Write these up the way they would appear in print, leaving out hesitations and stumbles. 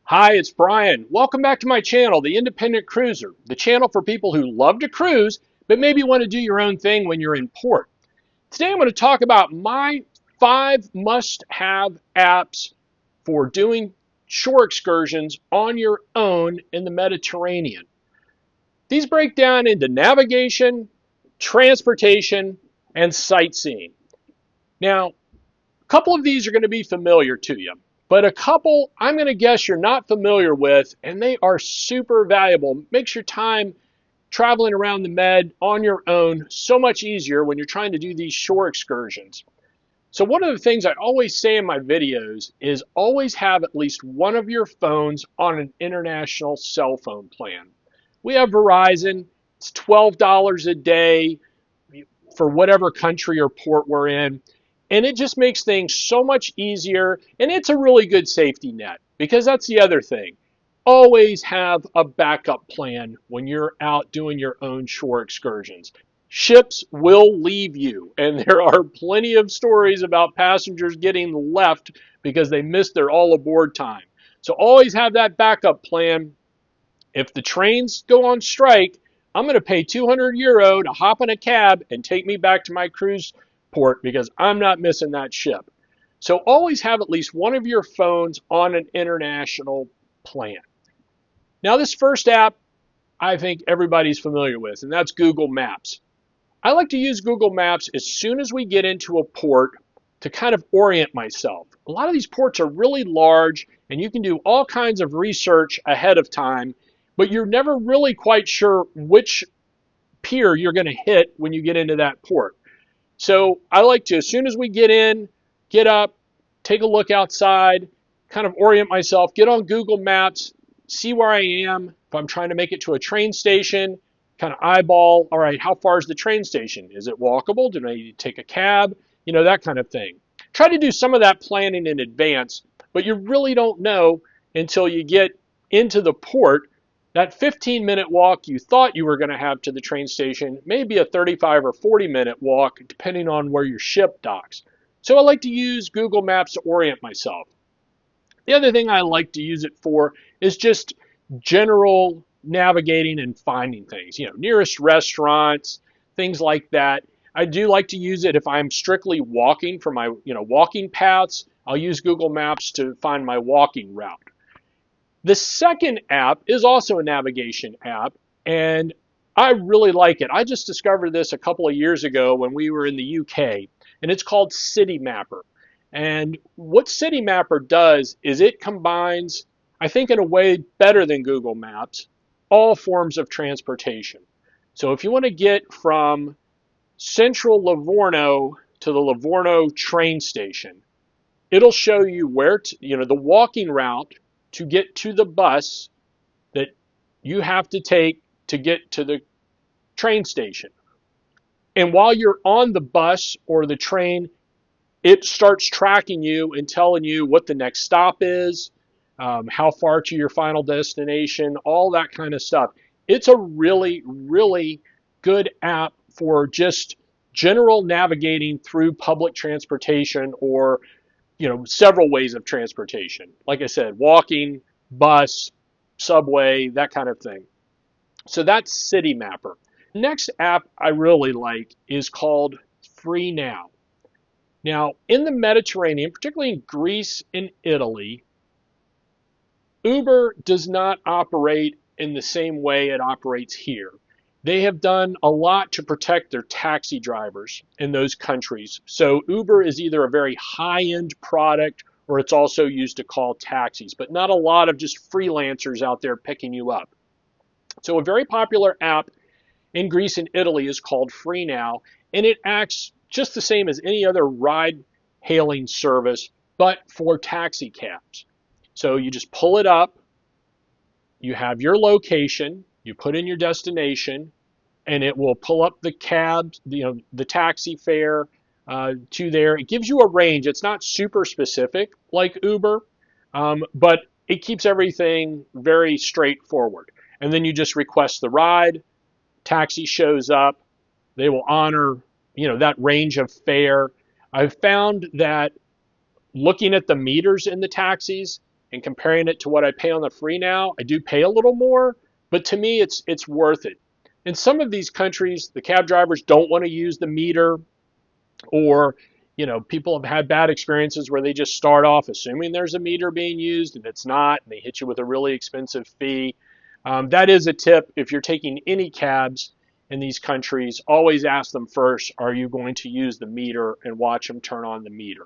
Hi, it's Brian. Welcome back to my channel, The Independent Cruiser, the channel for people who love to cruise, but maybe want to do your own thing when you're in port. Today I'm going to talk about my 5 must-have apps for doing shore excursions on your own in the Mediterranean. These break down into navigation, transportation, and sightseeing. Now, a couple of these are going to be familiar to you, but a couple I'm going to guess you're not familiar with, and they are super valuable. Makes your time traveling around the Med on your own so much easier when you're trying to do these shore excursions. So one of the things I always say in my videos is always have at least one of your phones on an international cell phone plan. We have Verizon. It's $12 a day for whatever country or port we're in. And it just makes things so much easier. And it's a really good safety net, because that's the other thing. Always have a backup plan when you're out doing your own shore excursions. Ships will leave you, and there are plenty of stories about passengers getting left because they missed their all aboard time. So always have that backup plan. If the trains go on strike, I'm going to pay €200 to hop in a cab and take me back to my cruise port because I'm not missing that ship. So always have at least one of your phones on an international plan. Now, this first app I think everybody's familiar with, and that's Google Maps. I like to use Google Maps as soon as we get into a port to kind of orient myself. A lot of these ports are really large, and you can do all kinds of research ahead of time, but you're never really quite sure which pier you're going to hit when you get into that port. So I like to, as soon as we get in, get up, take a look outside, kind of orient myself, get on Google Maps, see where I am. If I'm trying to make it to a train station, kind of eyeball, all right, how far is the train station? Is it walkable? Do I need to take a cab? You know, that kind of thing. Try to do some of that planning in advance, but you really don't know until you get into the port. That 15-minute walk you thought you were going to have to the train station may be a 35 or 40-minute walk, depending on where your ship docks. So I like to use Google Maps to orient myself. The other thing I like to use it for is just general navigating and finding things, nearest restaurants, things like that. I do like to use it if I'm strictly walking for my, walking paths. I'll use Google Maps to find my walking route. The second app is also a navigation app, and I really like it. I just discovered this a couple of years ago when we were in the UK, and it's called Citymapper. And what Citymapper does is it combines, I think in a way better than Google Maps, all forms of transportation. So if you want to get from central Livorno to the Livorno train station, it'll show you where, the walking route to get to the bus that you have to take to get to the train station. And while you're on the bus or the train, it starts tracking you and telling you what the next stop is, how far to your final destination, all that kind of stuff. It's a really, really good app for just general navigating through public transportation or several ways of transportation. Like I said, walking, bus, subway, that kind of thing. So that's Citymapper. Next app I really like is called FreeNow. Now, in the Mediterranean, particularly in Greece and Italy, Uber does not operate in the same way it operates here. They have done a lot to protect their taxi drivers in those countries. So Uber is either a very high-end product or it's also used to call taxis, but not a lot of just freelancers out there picking you up. So a very popular app in Greece and Italy is called FreeNow, and it acts just the same as any other ride-hailing service, but for taxi cabs. So you just pull it up, you have your location, you put in your destination, and it will pull up the cab, the taxi fare to there. It gives you a range. It's not super specific like Uber, but it keeps everything very straightforward. And then you just request the ride, taxi shows up, they will honor, that range of fare. I've found that looking at the meters in the taxis, and comparing it to what I pay on the FreeNow, I do pay a little more, but to me, it's worth it. In some of these countries, the cab drivers don't want to use the meter, or people have had bad experiences where they just start off assuming there's a meter being used and it's not, and they hit you with a really expensive fee. That is a tip if you're taking any cabs in these countries. Always ask them first, are you going to use the meter, and watch them turn on the meter.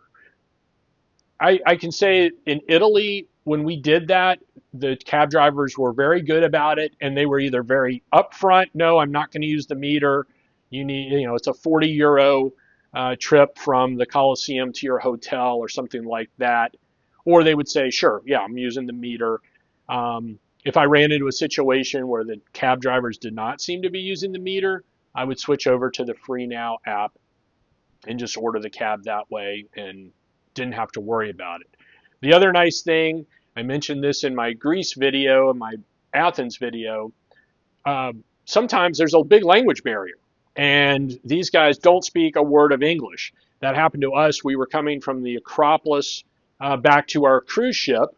I can say in Italy, when we did that, the cab drivers were very good about it, and they were either very upfront, no, I'm not going to use the meter. It's a 40 euro trip from the Coliseum to your hotel or something like that. Or they would say, sure, yeah, I'm using the meter. If I ran into a situation where the cab drivers did not seem to be using the meter, I would switch over to the FreeNow app and just order the cab that way and didn't have to worry about it. The other nice thing, I mentioned this in my Greece video and my Athens video, sometimes there's a big language barrier, and these guys don't speak a word of English. That happened to us. We were coming from the Acropolis back to our cruise ship,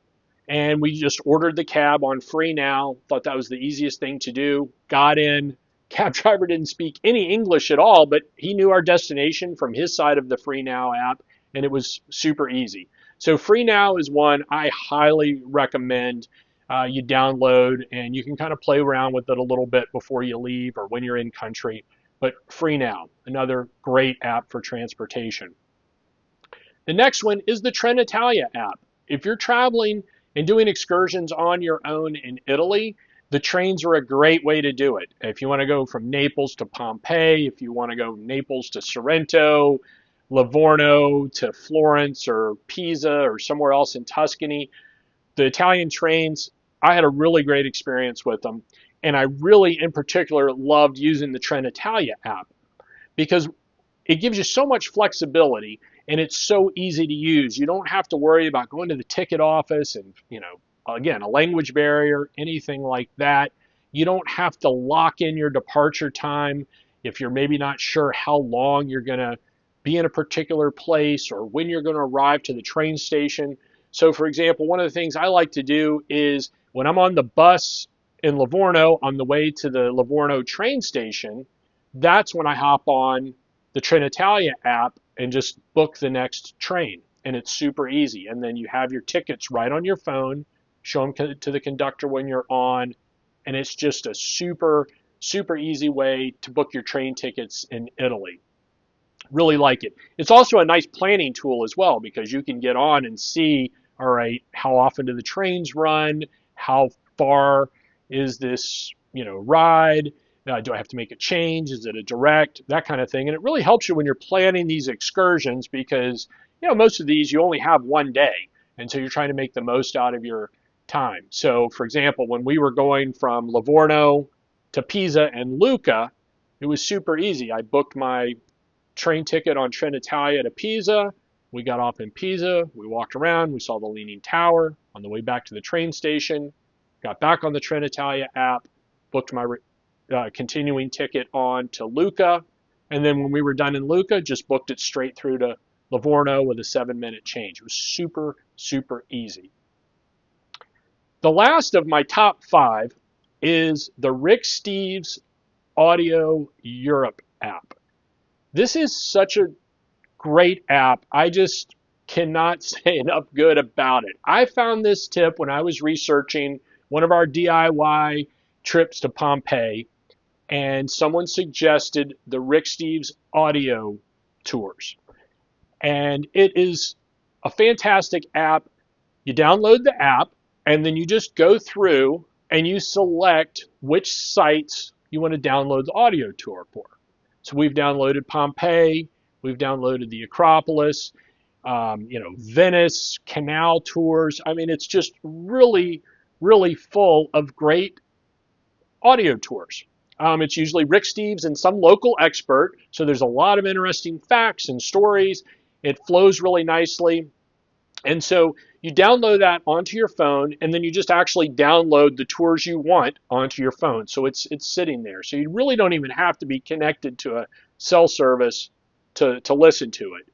and we just ordered the cab on FreeNow, thought that was the easiest thing to do, got in. Cab driver didn't speak any English at all, but he knew our destination from his side of the FreeNow app, and it was super easy. So FreeNow is one I highly recommend you download, and you can kind of play around with it a little bit before you leave or when you're in country. But FreeNow, another great app for transportation. The next one is the Trenitalia app. If you're traveling and doing excursions on your own in Italy, the trains are a great way to do it. If you want to go from Naples to Pompeii, if you want to go Naples to Sorrento, Livorno to Florence or Pisa or somewhere else in Tuscany, the Italian trains, I had a really great experience with them. And I really, in particular, loved using the Trenitalia app because it gives you so much flexibility and it's so easy to use. You don't have to worry about going to the ticket office and, again, a language barrier, anything like that. You don't have to lock in your departure time if you're maybe not sure how long you're going to be in a particular place or when you're going to arrive to the train station. So, for example, one of the things I like to do is when I'm on the bus in Livorno on the way to the Livorno train station, that's when I hop on the Trinitalia app and just book the next train. And it's super easy. And then you have your tickets right on your phone, show them to the conductor when you're on. And it's just a super, super easy way to book your train tickets in Italy. Really like it. It's also a nice planning tool as well because you can get on and see, all right, how often do the trains run? How far is this, ride? Do I have to make a change? Is it a direct? That kind of thing. And it really helps you when you're planning these excursions because, most of these you only have one day. And so you're trying to make the most out of your time. So, for example, when we were going from Livorno to Pisa and Lucca, it was super easy. I booked my train ticket on Trenitalia to Pisa. We got off in Pisa. We walked around. We saw the Leaning Tower on the way back to the train station. Got back on the Trenitalia app, booked my continuing ticket on to Lucca. And then when we were done in Lucca, just booked it straight through to Livorno with a 7-minute change. It was super, super easy. The last of my top 5 is the Rick Steves Audio Europe app. This is such a great app. I just cannot say enough good about it. I found this tip when I was researching one of our DIY trips to Pompeii, and someone suggested the Rick Steves audio tours. And it is a fantastic app. You download the app, and then you just go through and you select which sites you want to download the audio tour for. So we've downloaded Pompeii, we've downloaded the Acropolis, Venice, canal tours. I mean, it's just really, really full of great audio tours. It's usually Rick Steves and some local expert, so there's a lot of interesting facts and stories. It flows really nicely. And so you download that onto your phone, and then you just actually download the tours you want onto your phone. So it's sitting there. So you really don't even have to be connected to a cell service to listen to it.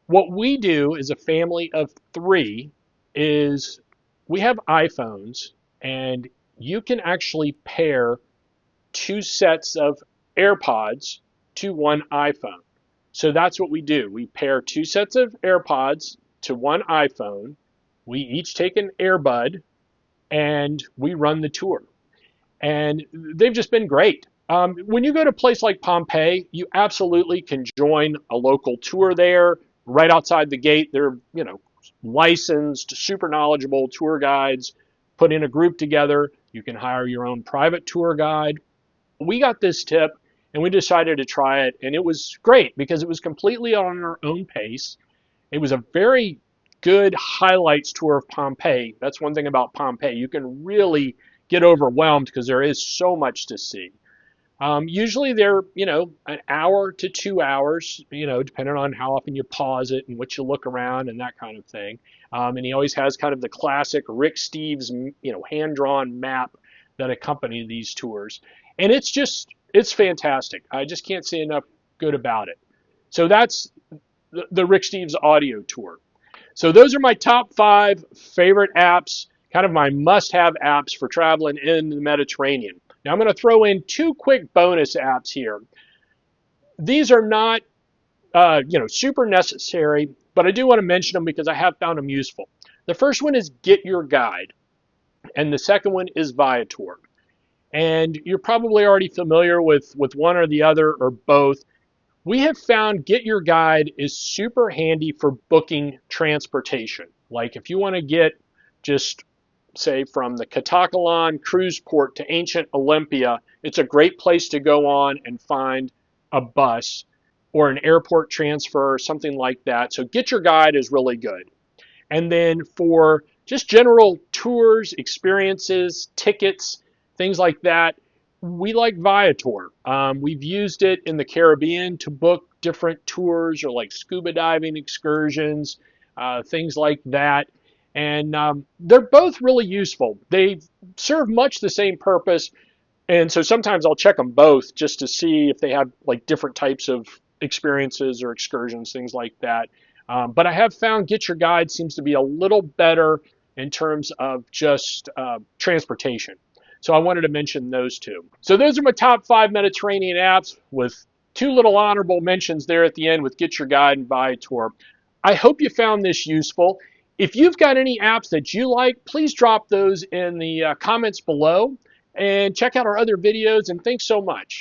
What we do as a family of 3 is we have iPhones, and you can actually pair two sets of AirPods to one iPhone. So that's what we do. We pair two sets of AirPods to one iPhone. We each take an earbud and we run the tour. And they've just been great. When you go to a place like Pompeii, you absolutely can join a local tour there. Right outside the gate, they're licensed, super knowledgeable tour guides. Put in a group together. You can hire your own private tour guide. We got this tip and we decided to try it, and it was great because it was completely on our own pace. It was a very good highlights tour of Pompeii. That's one thing about Pompeii. You can really get overwhelmed because there is so much to see. Usually they're, an hour to 2 hours, depending on how often you pause it and what you look around and that kind of thing. And he always has kind of the classic Rick Steves, hand-drawn map that accompany these tours. And it's fantastic. I just can't say enough good about it. So that's the Rick Steves audio tour. So those are my top 5 favorite apps, kind of my must-have apps for traveling in the Mediterranean. Now I'm going to throw in 2 quick bonus apps here. These are not, super necessary, but I do want to mention them because I have found them useful. The first one is Get Your Guide, and the second one is Viator. And you're probably already familiar with one or the other or both. We have found Get Your Guide is super handy for booking transportation. Like if you want to get just say from the Catakalan cruise port to ancient Olympia, it's a great place to go on and find a bus or an airport transfer or something like that. So Get Your Guide is really good. And then for just general tours, experiences, tickets, things like that, we like Viator. We've used it in the Caribbean to book different tours or like scuba diving excursions, things like that. And they're both really useful. They serve much the same purpose. And so sometimes I'll check them both just to see if they have like different types of experiences or excursions, things like that. But I have found Get Your Guide seems to be a little better in terms of just transportation. So I wanted to mention those 2. So those are my top 5 Mediterranean apps with 2 little honorable mentions there at the end with Get Your Guide and Viator. I hope you found this useful. If you've got any apps that you like, please drop those in the comments below and check out our other videos, and thanks so much.